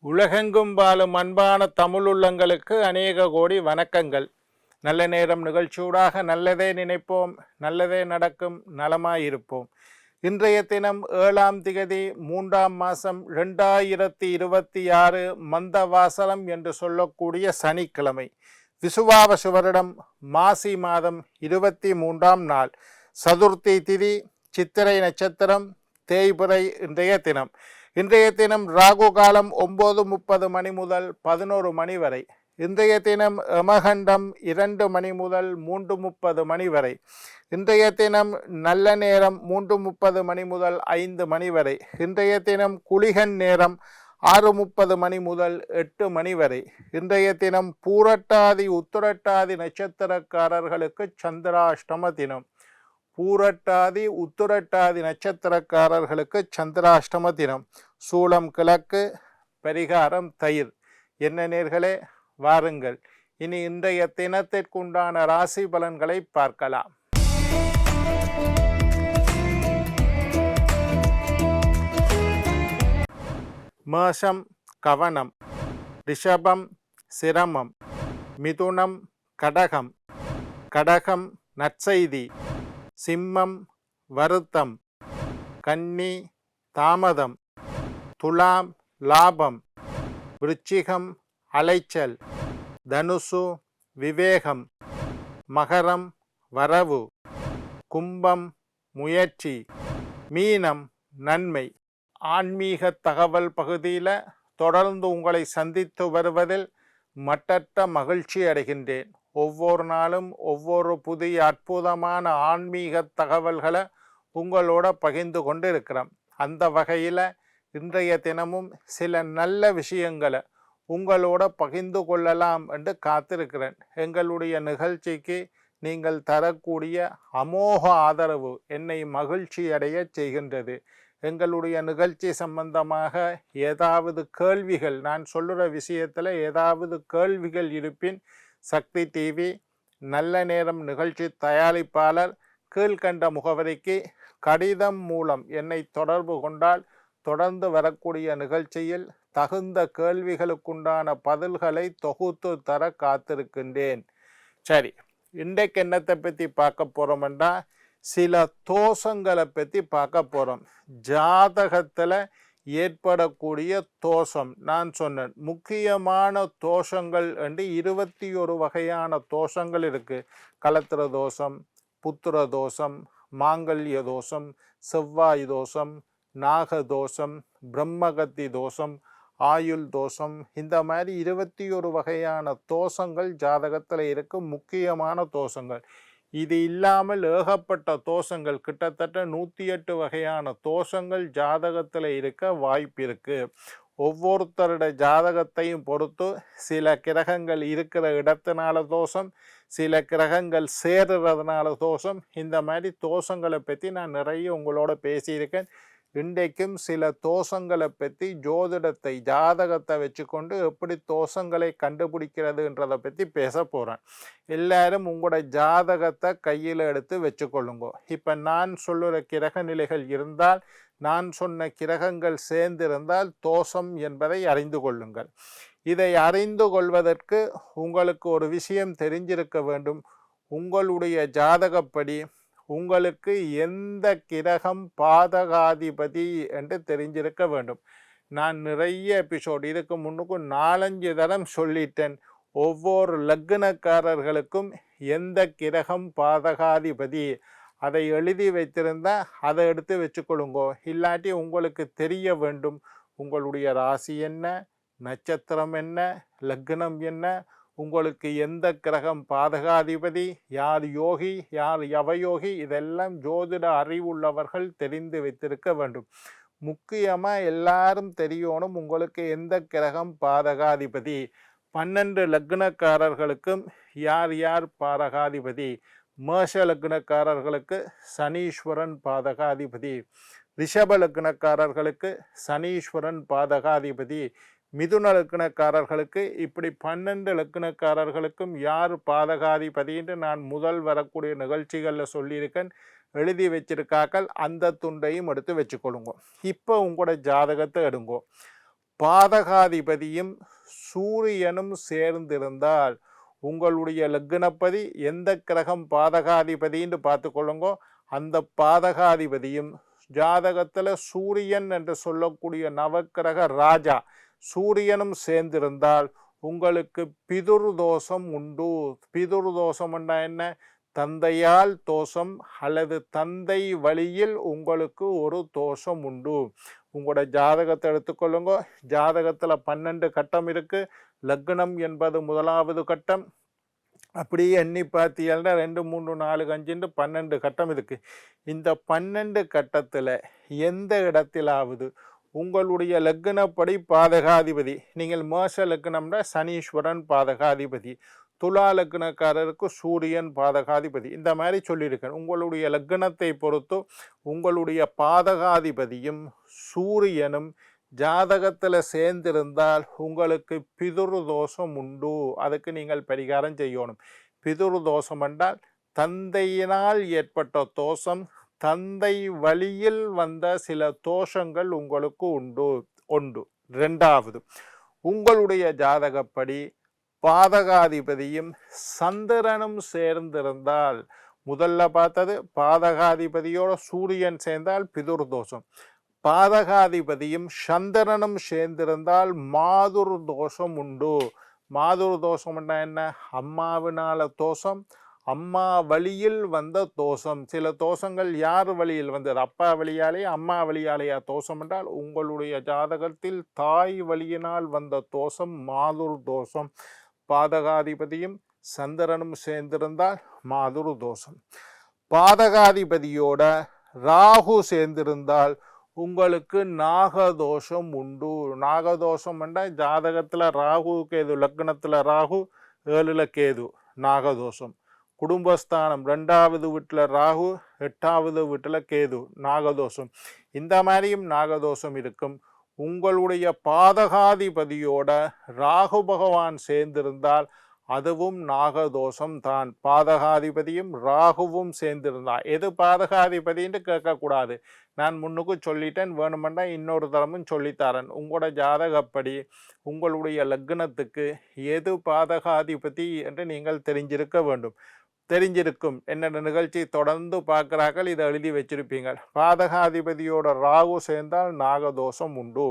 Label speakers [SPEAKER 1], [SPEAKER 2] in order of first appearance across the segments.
[SPEAKER 1] உலகெங்கும் வாழும் அன்பான தமிழுள்ளங்களுக்கு அநேக கோடி வணக்கங்கள். நல்ல நேரம் நிகழ்ச்சியூடாக நல்லதே நினைப்போம், நல்லதே நடக்கும், நலமாயிருப்போம். இன்றைய தினம் 7ஆம் திகதி 3ஆம் மாதம் 2026 மந்தவாசலம் என்று சொல்லக்கூடிய சனிக்கிழமை, விசுவாவசு வருடம் மாசி மாதம் 23ஆம் நாள், சதுர்த்தி திதி, சித்திரை நட்சத்திரம், தேய்பிறை. இன்றைய தினம் ராகு காலம் 9:30 மணி முதல் 11 மணி வரை. இன்றைய தினம் யமகண்டம் 2 மணி முதல் 3:30 மணி வரை. இன்றைய தினம் நல்ல நேரம் 3:30 மணி முதல் 5 மணி வரை. இன்றைய தினம் குளிகன் நேரம் 6:30 மணி முதல் 8 மணி வரை. இன்றைய தினம் பூரட்டாதி உத்திரட்டாதி நட்சத்திரக்காரர்களுக்கு சந்திராஷ்டம தினம். பூரட்டாதி உத்திரட்டாதி நட்சத்திரக்காரர்களுக்கு சந்திராஷ்டம தினம். சூலம் கிழக்கு, பரிகாரம் தயிர். என்ன நேர்களே, வாருங்கள் இனி இன்றைய தினத்திற்குண்டான ராசி பலன்களை பார்க்கலாம். மேஷம் கவனம், ரிஷபம் சிரமம், மிதுனம் கடகம், கடகம் நற்செய்தி, சிம்மம் வருத்தம், கன்னி தாமதம், துலாம் லாபம், விருச்சிகம் அலைச்சல், தனுசு விவேகம், மகரம் வரவு, கும்பம் முயற்சி, மீனம் நன்மை. ஆன்மீக தகவல் பகுதியில் தொடர்ந்து உங்களை சந்தித்து வருவதில் மட்டற்ற மகிழ்ச்சி அடைகின்றேன். ஒவ்வொரு நாளும் ஒவ்வொரு புதிய அற்புதமான ஆன்மீக தகவல்களை உங்களோட பகிர்ந்து கொண்டு இருக்கிறோம். அந்த வகையில் இன்றைய தினமும் சில நல்ல விஷயங்களை உங்களோட பகிர்ந்து கொள்ளலாம் என்று காத்திருக்கிறேன். எங்களுடைய நிகழ்ச்சிக்கு நீங்கள் தரக்கூடிய அமோக ஆதரவு என்னை மகிழ்ச்சி அடைய செய்கின்றது. எங்களுடைய நிகழ்ச்சி சம்பந்தமாக ஏதாவது கேள்விகள், நான் சொல்லுற விஷயத்தில் ஏதாவது கேள்விகள் இருப்பின் சக்தி டிவி நல்ல நேரம் நிகழ்ச்சி தயாரிப்பாளர் கீழ்கண்ட முகவரிக்கு கடிதம் மூலம் என்னை தொடர்பு கொண்டால் தொடர்ந்து வரக்கூடிய நிகழ்ச்சியில் தகுந்த கேள்விகளுக்குண்டான பதில்களை தொகுத்து தர காத்திருக்கின்றேன். சரி, இன்றைக்கு என்னத்தை பற்றி பார்க்க போகிறோம்னா சில தோஷங்களை பற்றி பார்க்க போகிறோம். ஜாதகத்தில் ஏற்படக்கூடிய தோஷம், நான் சொன்னேன் முக்கியமான தோஷங்கள் என்று 21 வகையான தோஷங்கள் இருக்குது. கலத்திர தோஷம், புத்திர தோஷம், மாங்கல்ய தோஷம், செவ்வாய் தோஷம், நாகதோஷம், பிரம்மகத்தி தோஷம், ஆயுள் தோஷம். இந்த மாதிரி 21 வகையான தோஷங்கள் ஜாதகத்தில் இருக்கும், முக்கியமான தோஷங்கள். இது இல்லாமல் ஏகப்பட்ட தோஷங்கள், கிட்டத்தட்ட 108 வகையான தோஷங்கள் ஜாதகத்தில் இருக்க வாய்ப்பு இருக்குது. ஒவ்வொருத்தருடைய ஜாதகத்தையும் பொறுத்து சில கிரகங்கள் இருக்கிற இடத்தினால தோஷம், சில கிரகங்கள் சேருறதுனால தோஷம். இந்த மாதிரி தோஷங்களை பற்றி நான் நிறைய உங்களோட பேசியிருக்கேன். இன்றைக்கும் சில தோஷங்களை பற்றி, ஜோதிடத்தை ஜாதகத்தை வச்சுக்கொண்டு எப்படி தோஷங்களை கண்டுபிடிக்கிறதுன்றதை பற்றி பேச போகிறேன். எல்லாரும் உங்களோட ஜாதகத்தை கையில் எடுத்து வச்சுக்கொள்ளுங்க. இப்போ நான் சொல்லுற கிரக நிலைகள் இருந்தால், நான் சொன்ன கிரகங்கள் சேர்ந்திருந்தால் தோஷம் என்பதை அறிந்து கொள்ளுங்கள். இதை அறிந்து கொள்வதற்கு உங்களுக்கு ஒரு விஷயம் தெரிஞ்சிருக்க வேண்டும். உங்களுடைய ஜாதகப்படி உங்களுக்கு எந்த கிரகம் பாதகாதிபதி என்று தெரிஞ்சிருக்க வேண்டும். நான் நிறைய எபிசோடு இதுக்கு முன்னுக்கு 4-5 தரம் சொல்லிட்டேன். ஒவ்வொரு லக்னக்காரர்களுக்கும் எந்த கிரகம் பாதகாதிபதி அதை எழுதி வைத்திருந்தால் அதை எடுத்து வச்சுக்கொள்ளுங்கோ. இல்லாட்டி உங்களுக்கு தெரிய வேண்டும் உங்களுடைய ராசி என்ன, நட்சத்திரம் என்ன, லக்னம் என்ன, உங்களுக்கு எந்த கிரகம் பாதகாதிபதி, யார் யோகி, யார் யவயோகி, இதெல்லாம் ஜோதிட அறிவுள்ளவர்கள் தெரிந்து வைத்திருக்க வேண்டும். முக்கியமாக எல்லாரும் தெரியணும் உங்களுக்கு எந்த கிரகம் பாதகாதிபதி. 12 லக்னக்காரர்களுக்கும் யார் யார் பாதகாதிபதி. மேஷ லக்னக்காரர்களுக்கு சனீஸ்வரன் பாதகாதிபதி, ரிஷப லக்னக்காரர்களுக்கு சனீஸ்வரன் பாதகாதிபதி, மிதுன லக்னக்காரர்களுக்கு இப்படி 12 லக்னக்காரர்களுக்கும் யார் பாதகாதிபதின்னு நான் முதல் வரக்கூடிய நிகழ்ச்சிகளில் சொல்லியிருக்கேன். எழுதி வச்சிருக்காக்கள் அந்த துண்டையும் எடுத்து வச்சுக்கொள்ளுங்க. இப்போ உங்களோட ஜாதகத்தை எடுங்கோ. பாதகாதிபதியும் சூரியனும் சேர்ந்திருந்தால் உங்களுடைய லக்னப்பதி எந்த கிரகம் பாதகாதிபதின்னு பார்த்துக்கொள்ளுங்க. அந்த பாதகாதிபதியும் ஜாதகத்துல சூரியன் என்று சொல்லக்கூடிய நவக்கிரக ராஜா சூரியனும் சேர்ந்திருந்தால் உங்களுக்கு பிதுர் தோஷம் உண்டு. பிதுர் தோஷம் என்ன? தந்தையால் தோஷம் அல்லது தந்தை வழியில் உங்களுக்கு ஒரு தோஷம் உண்டு. உங்களோட ஜாதகத்தை எடுத்துக்கொள்ளுங்க. ஜாதகத்துல 12 கட்டம் இருக்கு. லக்னம் என்பது முதலாவது கட்டம். அப்படியே எண்ணி பார்த்தீங்கன்னா 2 3 4 5 12 கட்டம் இருக்கு. இந்த 12 கட்டத்துல எந்த இடத்திலாவது உங்களுடைய லக்னப்படி பாதகாதிபதி, நீங்கள் மேஷ லக்னம்னா சனீஸ்வரன் பாதகாதிபதி, துலா லக்னக்காரருக்கு சூரியன் பாதகாதிபதி, இந்த மாதிரி சொல்லியிருக்கேன். உங்களுடைய லக்னத்தை பொறுத்து உங்களுடைய பாதகாதிபதியும் சூரியனும் ஜாதகத்தில் சேர்ந்திருந்தால் உங்களுக்கு பிதுரு தோஷம் உண்டு. அதுக்கு நீங்கள் பரிகாரம் செய்யணும். பிதுரு தோஷம் என்றால் தந்தையினால் ஏற்பட்ட தோஷம், தந்தை வழியில் வந்த சில தோஷங்கள் உங்களுக்கு உண்டு. ரெண்டாவது, உங்களுடைய ஜாதகப்படி பாதகாதிபதியும் சந்திரனும் சேர்ந்திருந்தால், முதல்ல பார்த்தது பாதகாதிபதியோட சூரியன் சேர்ந்தால் பிதுர் தோஷம், பாதகாதிபதியும் சந்திரனும் சேர்ந்திருந்தால் மாதுர் தோஷம் உண்டு. மாதுர் தோஷம் என்ன? அம்மாவினால தோஷம், அம்மா வழியில் வந்த தோஷம். சில தோஷங்கள் யார் வழியில் வந்தது? அப்பா வழியாலே அம்மா வழியாலேயா தோஷம் என்றால் உங்களுடைய ஜாதகத்தில் தாய் வழியினால் வந்த தோஷம் மாதுர் தோஷம். பாதகாதிபதியும் சந்திரனும் சேர்ந்திருந்தால் மாதுர் தோஷம். பாதகாதிபதியோட ராகு சேர்ந்திருந்தால் உங்களுக்கு நாகதோஷம் உண்டு. நாகதோஷம் என்றால் ஜாதகத்தில் ராகு கேது, லக்னத்தில் ராகு 7ல் கேது, நாகதோஷம். குடும்பஸ்தானம் 2வது வீட்டில் ராகு, 8வது வீட்டில் கேது, நாகதோஷம். இந்த மாதிரியும் நாகதோஷம் இருக்கும். உங்களுடைய பாதகாதிபதியோட ராகு பகவான் சேர்ந்திருந்தால் அதுவும் நாகதோஷம் தான். பாதகாதிபதியும் ராகுவும் சேர்ந்திருந்தால், எது பாதகாதிபதின்னு கேட்கக்கூடாது. நான் முன்னுக்கு சொல்லிட்டேன், வேணுமெண்டா இன்னொரு தரமும் சொல்லித்தரேன். உங்களோட ஜாதகப்படி உங்களுடைய லக்னத்துக்கு எது பாதகாதிபதி என்று நீங்கள் தெரிஞ்சிருக்க வேண்டும். தெரிஞ்சிருக்கும். என்னென்ன நிகழ்ச்சி தொடர்ந்து பார்க்குறார்கள், இதை எழுதி வச்சிருப்பீங்க. பாதகாதிபதியோட ராகு சேர்ந்தால் நாகதோஷம் உண்டு.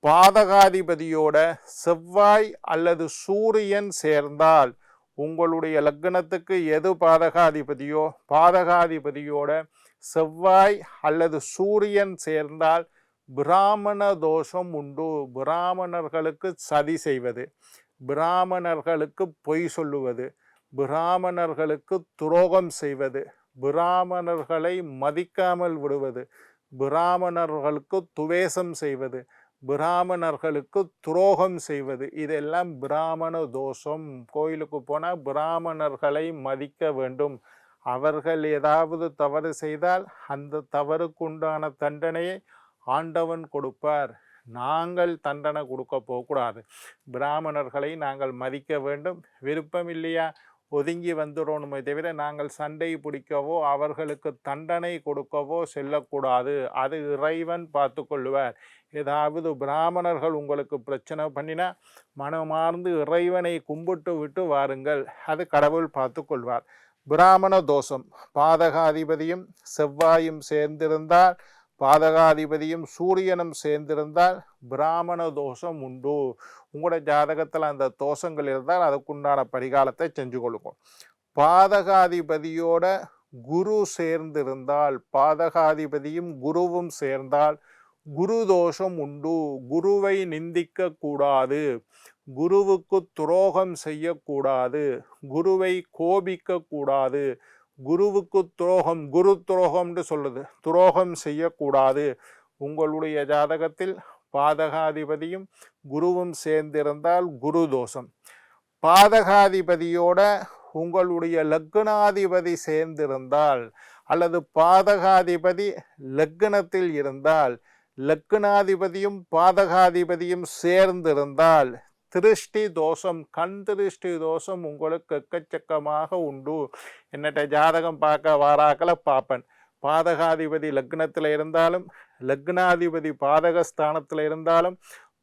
[SPEAKER 1] பாதகாதிபதியோட செவ்வாய் அல்லது சூரியன் சேர்ந்தால் உங்களுடைய லக்னத்துக்கு எது பாதகாதிபதியோ, பாதகாதிபதியோட செவ்வாய் அல்லது சூரியன் சேர்ந்தால் பிராமண தோஷம் உண்டு. பிராமணர்களுக்கு சதி செய்வது, பிராமணர்களுக்கு பொய் சொல்லுவது, பிராமணர்களுக்கு துரோகம் செய்வது, பிராமணர்களை மதிக்காமல் விடுவது, பிராமணர்களுக்கு துவேஷம் செய்வது, பிராமணர்களுக்கு துரோகம் செய்வது, இதெல்லாம் பிராமண தோஷம். கோயிலுக்கு போனால் பிராமணர்களை மதிக்க வேண்டும். அவர்கள் ஏதாவது தவறு செய்தால் அந்த தவறுக்குண்டான தண்டனையை ஆண்டவன் கொடுப்பார். நாங்கள் தண்டனை கொடுக்க போகக்கூடாது. பிராமணர்களை நாங்கள் மதிக்க வேண்டும். விருப்பம் இல்லையா, ஒதுங்கி வந்துடணுமே தவிர நாங்கள் சண்டை பிடிக்கவோ அவர்களுக்கு தண்டனை கொடுக்கவோ செல்லக்கூடாது. அது இறைவன் பார்த்து கொள்ளுவார். ஏதாவது பிராமணர்கள் உங்களுக்கு பிரச்சனை பண்ணினா மனமார்ந்து இறைவனை கும்பிட்டு விட்டு வாருங்கள், அது கடவுள் பார்த்து கொள்வார். பிராமண தோஷம், பாதகாதிபதியும் செவ்வாயும் சேர்ந்திருந்தால், பாதகாதிபதியும் சூரியனும் சேர்ந்திருந்தால் பிராமண தோஷம் உண்டு. உங்களோட ஜாதகத்தில் அந்த தோஷங்கள் இருந்தால் அதுக்குண்டான பரிகாரத்தை செஞ்சு கொள்ளுங்க. பாதகாதிபதியோட குரு சேர்ந்திருந்தால், பாதகாதிபதியும் குருவும் சேர்ந்தால் குரு தோஷம் உண்டு. குருவை நிந்திக்க கூடாது, குருவுக்கு துரோகம் செய்யக்கூடாது, குருவை கோபிக்க கூடாது, குருவுக்கு துரோகம், குரு துரோகம்னு சொல்லுது, துரோகம் செய்யக்கூடாது. உங்களுடைய ஜாதகத்தில் பாதகாதிபதியும் குருவும் சேர்ந்திருந்தால் குரு தோஷம். பாதகாதிபதியோட உங்களுடைய லக்னாதிபதி சேர்ந்திருந்தால் அல்லது பாதகாதிபதி லக்னத்தில் இருந்தால், லக்னாதிபதியும் பாதகாதிபதியும் சேர்ந்திருந்தால் திருஷ்டி தோஷம், கண் திருஷ்டி தோஷம் உங்களுக்கு எக்கச்சக்கமாக உண்டு. என்னட்ட ஜாதகம் பார்க்க வாராக்களை பார்ப்பேன். பாதகாதிபதி லக்னத்தில் இருந்தாலும், லக்னாதிபதி பாதகஸ்தானத்தில் இருந்தாலும்,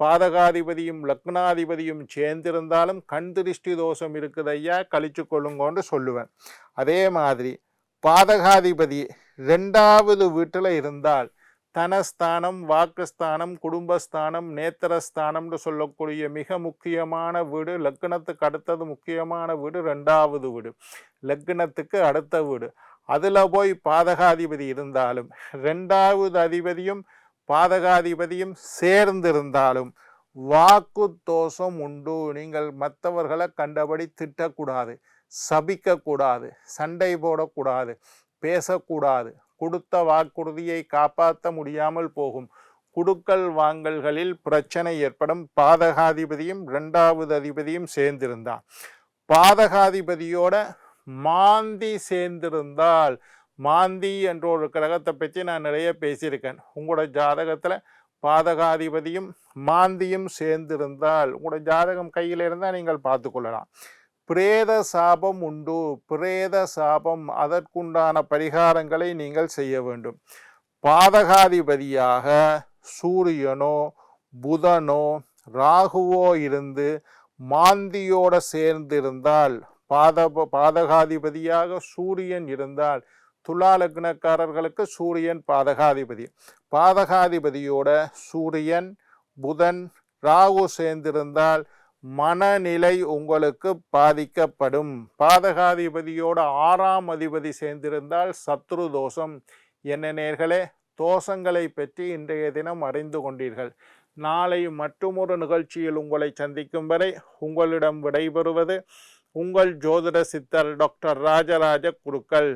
[SPEAKER 1] பாதகாதிபதியும் லக்னாதிபதியும் சேர்ந்திருந்தாலும் கண் திருஷ்டி தோஷம் இருக்குது ஐயா, கழிச்சு கொள்ளுங்கன்னு சொல்லுவேன். அதே மாதிரி பாதகாதிபதி 2வது வீட்டில் இருந்தால் தனஸ்தானம், வாக்குஸ்தானம், குடும்பஸ்தானம், நேத்திரஸ்தானம்னு சொல்லக்கூடிய மிக முக்கியமான வீடு, லக்னத்துக்கு அடுத்தது முக்கியமான வீடு 2வது வீடு, லக்னத்துக்கு அடுத்த வீடு. அதில் போய் பாதகாதிபதி இருந்தாலும் 2வது அதிபதியும் பாதகாதிபதியும் சேர்ந்திருந்தாலும் வாக்கு தோஷம் உண்டு. நீங்கள் மற்றவர்களை கண்டபடி திட்டக்கூடாது, சபிக்கக்கூடாது, சண்டை போடக்கூடாது, பேசக்கூடாது. கொடுத்த வாக்குறுதியை காப்பாற்ற முடியாமல் போகும். குடுக்கல் வாங்கல்களில் பிரச்சனை ஏற்படும். பாதகாதிபதியும் 2வது அதிபதியும் சேர்ந்திருந்தால், பாதகாதிபதியோட மாந்தி சேர்ந்திருந்தால், மாந்தி என்ற ஒரு கிரகத்தை பற்றி நான் நிறைய பேசியிருக்கேன். உங்களோட ஜாதகத்தில் பாதகாதிபதியும் மாந்தியும் சேர்ந்திருந்தால், உங்களோட ஜாதகம் கையில் இருந்தால் நீங்கள் பார்த்து கொள்ளலாம். பிரேத சாபம் உண்டு. பிரேத சாபம், அதற்குண்டான பரிகாரங்களை நீங்கள் செய்ய வேண்டும். பாதகாதிபதியாக சூரியனோ புதனோ ராகுவோ இருந்து மாந்தியோட சேர்ந்திருந்தால், பாதகாதிபதியாக சூரியன் இருந்தால், துலா லக்னக்காரர்களுக்கு சூரியன் பாதகாதிபதி. பாதகாதிபதியோட சூரியன் புதன் ராகு சேர்ந்திருந்தால் மனநிலை உங்களுக்கு பாதிக்கப்படும். பாதகாதிபதியோட 6ஆம் அதிபதி சேர்ந்திருந்தால் சத்ரு தோஷம். என்ன நேர்களே, தோஷங்களை பற்றி இன்றைய தினம் அறிந்து கொண்டீர்கள். நாளை மற்றொரு நிகழ்ச்சியில் உங்களை சந்திக்கும் வரை உங்களிடம் விடைபெறுவது உங்கள் ஜோதிட சித்தர் டாக்டர் ராஜராஜ குருக்கள்.